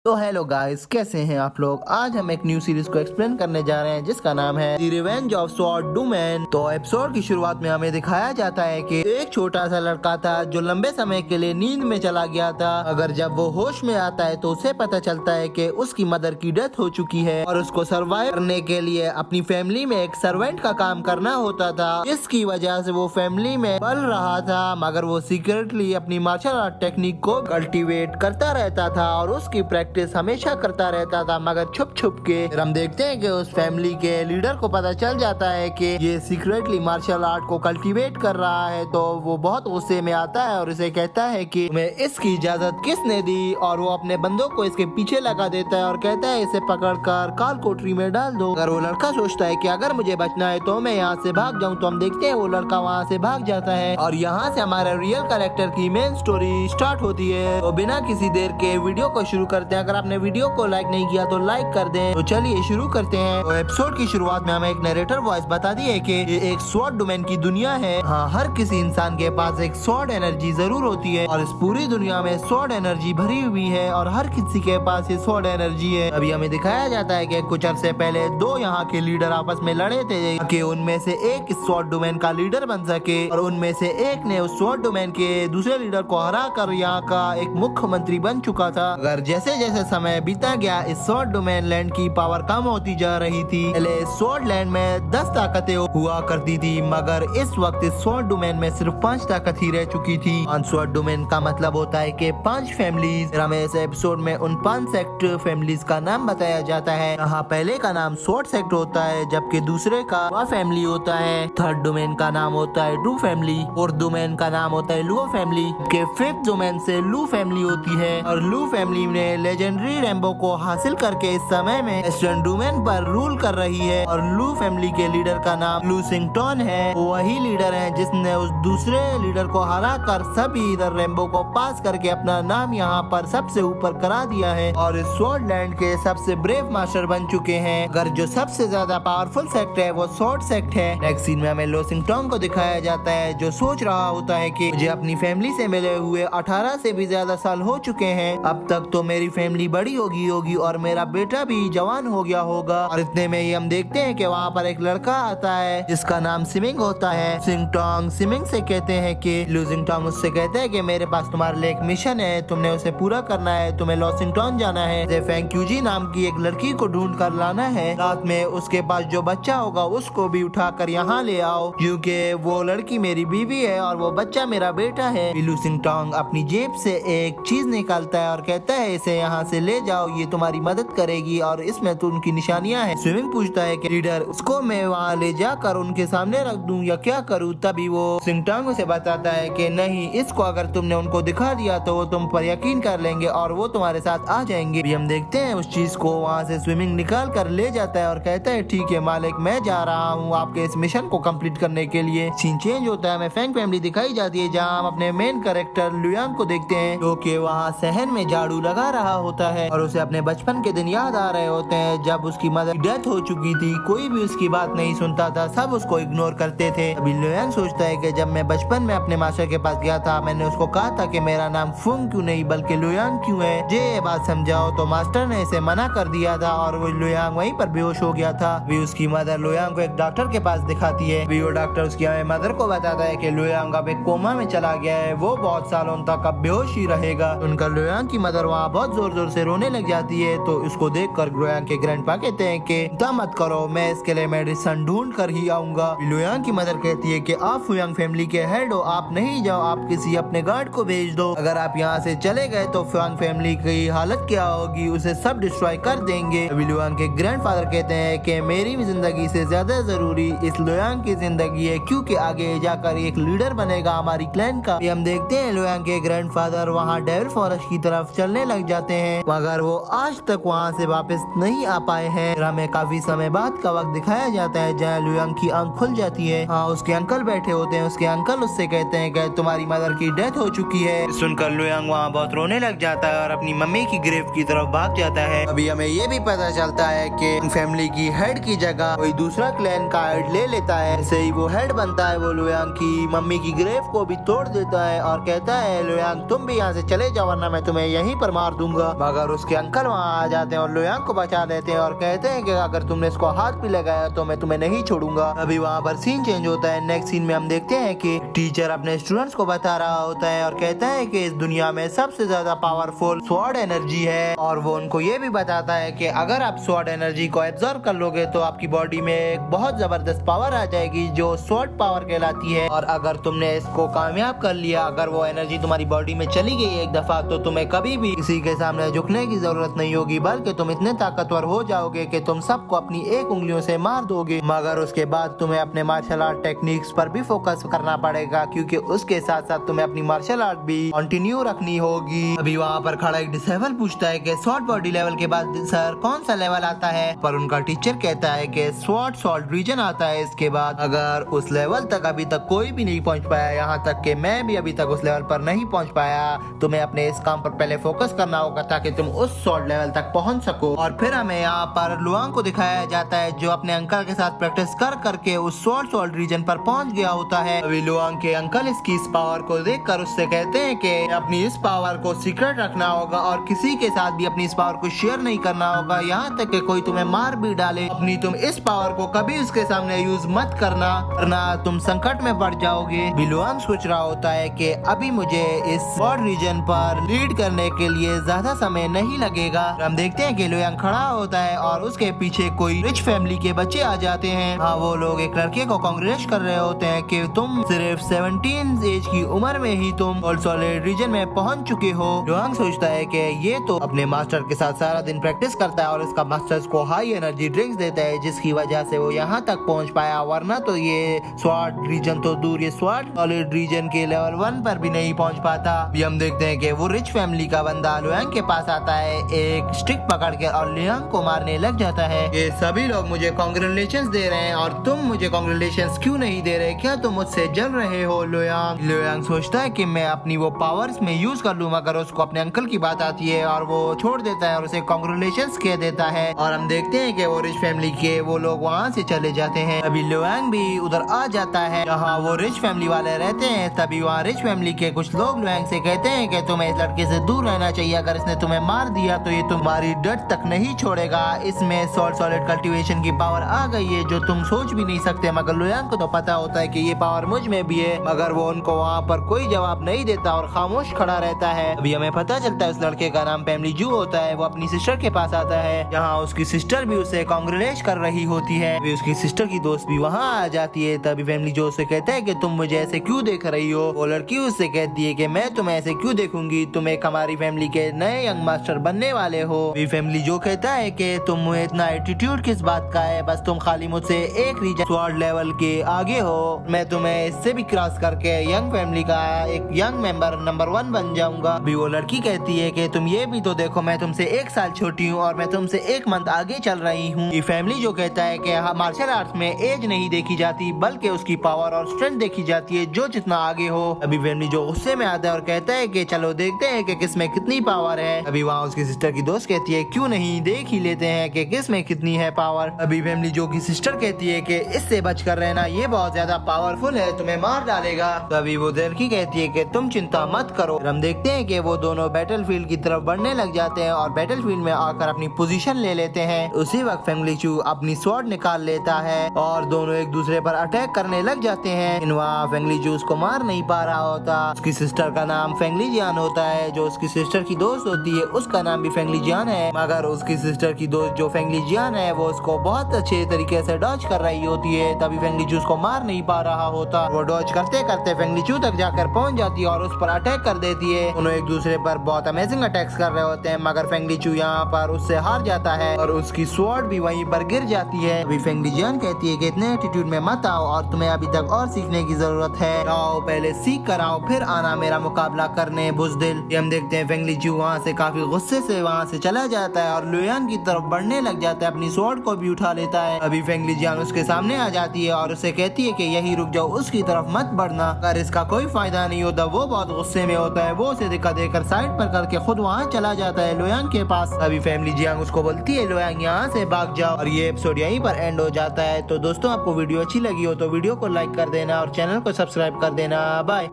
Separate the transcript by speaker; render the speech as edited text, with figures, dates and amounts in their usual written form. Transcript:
Speaker 1: तो hello guys, कैसे हैं आप लोग। आज हम एक न्यू सीरीज को एक्सप्लेन करने जा रहे हैं जिसका नाम है द रिवेंज ऑफ स्वॉर्ड डूमैन। तो एपिसोड की शुरुआत में हमें दिखाया जाता है कि एक छोटा सा लड़का था जो लंबे समय के लिए नींद में चला गया था। अगर जब वो होश में आता है तो उसे पता चलता है कि उसकी मदर की डेथ हो चुकी है और उसको सर्वाइव करने के लिए अपनी फैमिली में एक सर्वेंट का काम करना होता था, जिसकी वजह से वो फैमिली में पल रहा था। मगर वो सीक्रेटली अपनी मार्शल आर्ट टेक्निक को कल्टीवेट करता रहता था और उसकी प्रैक्टिस हमेशा करता रहता था, मगर छुप छुप के। फिर हम देखते हैं कि उस फैमिली के लीडर को पता चल जाता है कि ये सीक्रेटली मार्शल आर्ट को कल्टीवेट कर रहा है। तो वो बहुत गुस्से में आता है और इसे कहता है कि तुम्हें इसकी इजाजत किसने दी, और वो अपने बंदों को इसके पीछे लगा देता है और कहता है इसे पकड़कर काल कोठरी में डाल दो। अगर वो लड़का सोचता है कि अगर मुझे बचना है तो मैं यहाँ से भाग जाऊँ, तो हम देखते हैं वो लड़का वहाँ से भाग जाता है और यहाँ से हमारे रियल कैरेक्टर की मेन स्टोरी स्टार्ट होती है। तो बिना किसी देर के वीडियो को शुरू करते हैं। अगर आपने वीडियो को लाइक नहीं किया तो लाइक कर दें। तो चलिए शुरू करते हैं। तो एपिसोड की शुरुआत में हमें एक नरेटर वॉइस बता दी है कि ये एक स्वॉर्ड डोमेन की दुनिया है। हाँ, हर किसी इंसान के पास एक स्वॉर्ड एनर्जी जरूर होती है और इस पूरी दुनिया में स्वॉर्ड एनर्जी भरी हुई है और हर किसी के पास ये स्वॉर्ड एनर्जी है। अभी हमें दिखाया जाता है कि कुछ अर्से पहले दो यहाँ के लीडर आपस में लड़े थे कि उनमें से एक स्वॉर्ड डोमेन का लीडर बन सके, और उनमें से एक ने उस स्वॉर्ड डोमेन के दूसरे लीडर को हरा कर यहाँ का एक मुख्यमंत्री बन चुका था। अगर जैसे जैसे समय बीता गया, इस स्वॉर्ड डोमेन लैंड की पावर कम होती जा रही थी। पहले स्वॉर्ड लैंड में 10 ताकतें हुआ करती थी, मगर इस वक्त इस स्वॉर्ड डोमेन में सिर्फ 5 ताकत ही रह चुकी थी। स्वॉर्ड डोमेन का मतलब होता है कि 5 फैमिलीज। हमें इस एपिसोड में उन 5 सेक्ट फैमिलीज का नाम बताया जाता है। यहाँ पहले का नाम स्वॉर्ड सेक्ट होता है, जबकि दूसरे का वा फैमिली होता है। थर्ड डोमेन का नाम होता है डू फैमिली। फोर्थ डोमेन का नाम होता है लुओ फैमिली। के फिफ्थ डोमेन से लू फैमिली होती है और लू फैमिली ने लेजेंडरी रैम्बो को हासिल करके इस समय में वेस्टर्न डोमेन पर रूल कर रही है। और लू फैमिली के लीडर का नाम लूसिंगटन है। वही लीडर है जिसने उस दूसरे लीडर को हरा कर सभी इधर रैम्बो को पास करके अपना नाम यहाँ पर सबसे ऊपर करा दिया है और इस स्वॉर्ड लैंड के सबसे ब्रेव मास्टर बन चुके हैं। अगर जो सबसे ज्यादा पावरफुल सेक्ट है वो स्वॉर्ड सेक्ट है। नेक्स्ट सीन में हमें लूसिंगटन को दिखाया जाता है जो सोच रहा होता है कि मुझे अपनी फैमिली से मिले हुए 18 से भी ज्यादा साल हो चुके हैं। अब तक तो मेरी फैमिली बड़ी होगी और मेरा बेटा भी जवान हो गया होगा। और इतने में ही हम देखते हैं कि वहाँ पर एक लड़का आता है जिसका नाम सिमिंग होता है। सिंगटोंग सिमिंग से कहते हैं कि लूसिंगटन उससे कहते हैं कि मेरे पास तुम्हारे लिए एक मिशन है, तुमने उसे पूरा करना है। तुम्हें लॉसिंगटन जाना है, फेंक्यूजी नाम की एक लड़की को ढूंढ कर लाना है। रात में उसके पास जो बच्चा होगा उसको भी उठा कर यहाँ ले आओ, क्योंकि वो लड़की मेरी बीवी है और वो बच्चा मेरा बेटा है। लूसिंगटन अपनी जेब से एक चीज निकालता है और कहता है इसे यहाँ से ले जाओ, ये तुम्हारी मदद करेगी और इसमें तो उनकी निशानियां हैं। स्विमिंग पूछता है कि लीडर उसको मैं वहाँ ले जाकर उनके सामने रख दूं या क्या करूं। तभी वो सिंगटोंग उसे बताता है कि नहीं, इसको अगर तुमने उनको दिखा दिया तो वो तुम पर यकीन कर लेंगे और वो तुम्हारे साथ आ जाएंगे। हम देखते हैं उस चीज को वहाँ से स्विमिंग निकाल कर ले जाता है और कहता है ठीक है मालिक, मैं जा रहा हूँ आपके इस मिशन को कम्प्लीट करने के लिए। सीन चेंज होता है, हमें फैंग फैमिली दिखाई जाती है जहाँ हम अपने मेन कैरेक्टर लुयांग को देखते हैं जो कि वहाँ सहन में झाड़ू लगा रहा होता है और उसे अपने बचपन के दिन याद आ रहे होते हैं जब उसकी मदर की डेथ हो चुकी थी। कोई भी उसकी बात नहीं सुनता था, सब उसको इग्नोर करते थे। अभी लुयांग सोचता है कि जब मैं बचपन में अपने मास्टर के पास गया था, मैंने उसको कहा था कि मेरा नाम फुंग क्यों नहीं बल्कि लुयांग क्यों है, ये बात समझाओ। तो मास्टर ने इसे मना कर दिया था और वो लुयांग वहीं पर बेहोश हो गया था। भी उसकी मदर लुयांग को एक डॉक्टर के पास दिखाती है। भी वो डॉक्टर उसकी मदर को बताता है कि लुयांग अब एक कोमा में चला गया है, वो बहुत सालों तक अब बेहोश ही रहेगा। उनका लुयांग की मदर वहाँ बहुत जोर जोर से रोने लग जाती है। तो उसको देख कर लुयांग के ग्रैंडपा कहते हैं कि चिंता मत करो, मैं इसके लिए मेडिसिन ढूंढ कर ही आऊंगा। लुयांग की मदर कहती है कि आप फुयांग फैमिली के हेड हो, आप नहीं जाओ, आप किसी अपने गार्ड को भेज दो। अगर आप यहाँ से चले गए तो फुयांग फैमिली की हालत क्या होगी, उसे सब डिस्ट्रॉय कर देंगे। लुयांग के ग्रैंडफादर कहते हैं कि मेरी जिंदगी से ज्यादा जरूरी इस लुयांग की जिंदगी है, क्योंकि आगे जाकर एक लीडर बनेगा हमारी क्लैन का। हम देखते हैं लुयांग के ग्रैंडफादर वहाँ डेविल फॉरेस्ट की तरफ चलने लग जाते हैं, मगर वो आज तक वहाँ से वापस नहीं आ पाए हैं। हमें काफी समय बाद का वक्त दिखाया जाता है जहाँ लुयांग की आंख खुल जाती है। हाँ, उसके अंकल बैठे होते हैं। उसके अंकल उससे कहते हैं कि तुम्हारी मदर की डेथ हो चुकी है। सुनकर लुयांग वहाँ बहुत रोने लग जाता है और अपनी मम्मी की ग्रेव की तरफ भाग जाता है। अभी हमें ये भी पता चलता है कि फैमिली की हेड की जगह कोई दूसरा क्लैन का हेड ले लेता है। ऐसे ही वो हेड बनता है। वो लुयांग की मम्मी की ग्रेव को भी तोड़ देता है और कहता है लुयांग तुम भी यहाँ से चले जाओ वरना मैं तुम्हें यहीं पर मार दूंगा। छोड़ूंगा। मगर उसके अंकल वहाँ आ जाते हैं और लुयांग को बचा देते हैं और कहते हैं कि अगर तुमने इसको हाथ भी लगाया तो मैं तुम्हें नहीं छोड़ूंगा। अभी वहाँ पर सीन चेंज होता है। नेक्स्ट सीन में हम देखते हैं कि टीचर अपने स्टूडेंट्स को बता रहा होता है और कहता है कि इस दुनिया में सबसे ज्यादा पावरफुल स्वॉर्ड एनर्जी है, और वो उनको ये भी बताता है कि अगर आप स्वॉर्ड एनर्जी को एब्जॉर्ब कर लोगे तो आपकी बॉडी में एक बहुत जबरदस्त पावर आ जाएगी जो स्वॉर्ड पावर कहलाती है। और अगर तुमने इसको कामयाब कर लिया, अगर वो एनर्जी तुम्हारी बॉडी में चली गई एक दफा, तो तुम्हें कभी भी किसी के सामने झुकने की जरूरत नहीं होगी, बल्कि तुम इतने ताकतवर हो जाओगे कि तुम सबको अपनी एक उंगलियों से मार दोगे। मगर उसके बाद तुम्हें अपने मार्शल आर्ट टेक्निक्स पर भी फोकस करना पड़ेगा, क्योंकि उसके साथ साथ तुम्हें अपनी मार्शल आर्ट भी कंटिन्यू रखनी होगी। अभी वहाँ पर खड़ा एक डिसेबल पूछता है कि स्वॉर्ड बॉडी लेवल के बाद सर कौन सा लेवल आता है, पर उनका टीचर कहता है कि स्वॉर्ड सॉल्ट रीजन आता है इसके बाद। अगर उस लेवल तक अभी तक कोई भी नहीं पहुँच पाया, यहाँ तक कि मैं भी अभी तक उस लेवल पर नहीं पहुँच पाया, तुम्हें अपने इस काम पर पहले फोकस करना होगा ताकि तुम उस सॉल्ट लेवल तक पहुँच सको। और फिर हमें यहाँ पर लुयांग को दिखाया जाता है जो अपने अंकल के साथ प्रैक्टिस कर करके उस सॉल्ट रीजन पर पहुँच गया होता है। अभी लुयांग के अंकल इसकी इस पावर को देखकर उससे कहते हैं कि अपनी इस पावर को सीक्रेट रखना होगा और किसी के साथ भी अपनी इस पावर को शेयर नहीं करना होगा, यहाँ तक कि कोई तुम्हें मार भी डाले, अपनी तुम इस पावर को कभी उसके सामने यूज मत करना, वरना तुम संकट में पड़ जाओगे। लुयांग सोच रहा होता है कि अभी मुझे इस स्वॉर्ड रीजन पर लीड करने के लिए ज्यादा समय नहीं लगेगा। हम देखते हैं कि लुयांग खड़ा होता है और उसके पीछे कोई रिच फैमिली के बच्चे आ जाते हैं। हाँ, वो लोग एक लड़के को कांग्रेचुलेट कर रहे होते हैं कि तुम सिर्फ 17 एज की उम्र में ही तुम सॉलिड रीजन में पहुंच चुके हो। लुयांग सोचता है कि ये तो अपने मास्टर के साथ सारा दिन प्रैक्टिस करता है और इसका मास्टर्स को हाई एनर्जी ड्रिंक्स देता है, जिसकी वजह से वो यहाँ तक पहुँच पाया, वरना तो ये स्वॉर्ड रीजन तो दूर, ये स्वॉर्ड सॉलिड रीजन के लेवल 1 पर भी नहीं पहुँच पाता। अभी हम देखते हैं कि वो रिच फैमिली का बंदा लुयांग के पास आता है एक स्टिक पकड़ के और लुयांग को मारने लग जाता है। ये सभी लोग मुझे कांग्रेचुलेशंस दे रहे हैं और तुम मुझे कांग्रेचुलेशंस क्यों नहीं दे रहे, क्या तुम मुझसे जल रहे हो? लुयांग सोचता है कि मैं अपनी वो पावर्स में यूज कर लूं, मगर उसको अपने अंकल की बात आती है और वो छोड़ देता है और उसे कांग्रेचुलेशंस कह देता है। और हम देखते हैं कि वो रिच फैमिली के वो लोग वहाँ से चले जाते हैं। अभी लुयांग भी उधर आ जाता है जहाँ वो रिच फैमिली वाले रहते हैं। तभी वहाँ रिच फैमिली के कुछ लोग लुयांग से कहते हैं कि तुम्हें इस लड़के से दूर रहना चाहिए, अगर इसने तुम्हें मार दिया तो ये तुम्हारी डट तक नहीं छोड़ेगा, इसमें सॉलिड कल्टीवेशन की पावर आ गई है जो तुम सोच भी नहीं सकते। मगर लुयांग को तो पता होता है कि ये पावर मुझ में भी है, मगर वो उनको वहाँ पर कोई जवाब नहीं देता और खामोश खड़ा रहता है। अभी हमें पता चलता है उस लड़के का नाम फैमिली जू होता है। वो अपनी सिस्टर के पास आता है, यहाँ उसकी सिस्टर भी उसे कांग्रेचुलेट कर रही होती है। अभी उसकी सिस्टर की दोस्त भी वहाँ आ जाती है। तभी फैमिली जू से कहता है कि तुम मुझे ऐसे क्यों देख रही हो? वो लड़की उससे कहती है कि मैं तुम्हें ऐसे क्यों देखूंगी, तुम एक हमारी फैमिली के नए यंग मास्टर बनने वाले हो। फैमिली जो कहता है कि तुम इतना एटीट्यूड किस बात का है, बस तुम खाली मुझसे एक रीजन स्वॉर्ड लेवल के आगे हो, मैं तुम्हें इससे भी क्रॉस करके यंग फैमिली का एक यंग मेंबर नंबर 1 बन जाऊंगा। अभी वो लड़की कहती है कि तुम ये भी तो देखो, मैं तुमसे 1 साल छोटी हूँ और मैं तुमसे 1 मंथ आगे चल रही हूँ। ये फैमिली जो कहता है कि मार्शल आर्ट्स में एज नहीं देखी जाती, बल्कि उसकी पावर और स्ट्रेंथ देखी जाती है, जो जितना आगे हो। अभी फैमिली जो गुस्से में आता है और कहता है कि चलो देखते हैं कि किसमें कितनी पावर है। अभी वहाँ उसकी सिस्टर की दोस्त कहती है क्यों नहीं देख ही लेते हैं कि किसमें कितनी है पावर। अभी फैमिली जो की सिस्टर कहती है कि इससे बचकर रहना, ये बहुत ज्यादा पावरफुल है, तुम्हें मार डालेगा। तभी वो लड़की कहती है कि तुम चिंता मत करो। हम देखते हैं कि वो दोनों बैटलफील्ड की तरफ बढ़ने लग जाते हैं और बैटलफील्ड में आकर अपनी पोजीशन ले लेते हैं। उसी वक्त फैमिली चू अपनी स्वॉर्ड निकाल लेता है और दोनों एक दूसरे पर अटैक करने लग जाते हैं। वहाँ फैमिली चू उसको मार नहीं पा रहा होता। उसकी सिस्टर का नाम फैंगली जियान होता है, जो उसकी सिस्टर की दोस्त होती है उसका नाम भी फैंगली जियान है, मगर उसकी सिस्टर की दोस्त जो फैंगली जियान है वो उसको बहुत अच्छे तरीके से डॉज कर रही होती है। तभी फैंगली चू उसको मार नहीं पा रहा होता। वो डॉज करते करते फैंगली चू तक जाकर पहुंच जाती है और उस पर अटैक कर देती है। दोनों एक दूसरे पर बहुत अमेजिंग अटैक्स कर रहे होते हैं, मगर फैंगली चू यहाँ पर उससे हार जाता है और उसकी स्वॉर्ड भी वहीं पर गिर जाती है। अभी फैंगली जियान कहती है कि इतने एटीट्यूड में मत आओ और तुम्हें अभी तक और सीखने की जरूरत है, आओ पहले सीख कर आओ फिर आना मेरा मुकाबला करने बुज़दिल। हम देखते हैं फैंगली चू वहाँ से काफी गुस्से से वहाँ से चला जाता है और लुयान की तरफ बढ़ने लग जाता है, अपनी स्वॉर्ड को भी उठा लेता है। अभी फैंगली जियान उसके सामने आ जाती है और उसे कहती है कि यही रुक जाओ, उसकी तरफ मत बढ़ना। अगर इसका कोई फायदा नहीं होता, वो बहुत गुस्से में होता है, वो उसे धक्का देकर साइड पर करके खुद वहाँ चला जाता है लुयांग के पास। अभी फैमिली जियांग उसको बोलती है लुयांग यहाँ से भाग जाओ और ये एपिसोड यहीं पर एंड हो जाता है। तो दोस्तों आपको वीडियो अच्छी लगी हो तो वीडियो को लाइक कर देना और चैनल को सब्सक्राइब कर देना। बाय।